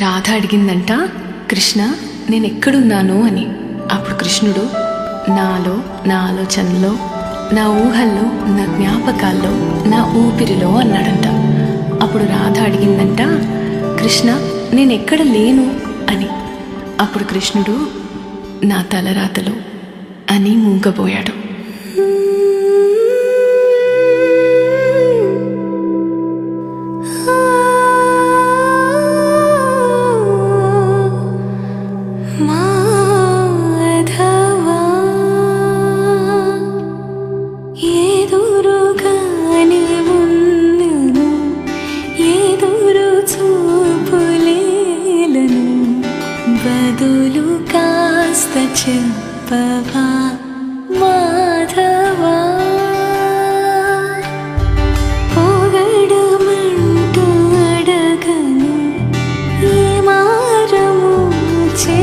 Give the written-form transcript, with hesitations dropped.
రాధ అడిగిందంట, కృష్ణ నేనెక్కడున్నాను అని. అప్పుడు కృష్ణుడు, నాలో, నా ఆలోచనలో, నా ఊహల్లో, నా జ్ఞాపకాల్లో, నా ఊపిరిలో అన్నాడంట. అప్పుడు రాధ అడిగిందంట, కృష్ణ నేనెక్కడ లేను అని. అప్పుడు కృష్ణుడు, నా తలరాతలో అని మూగబోయాడు. బదులు కాస్త చెప్పవా మాధవా, పొగడమంటూ అడగను, ఈ మారము చే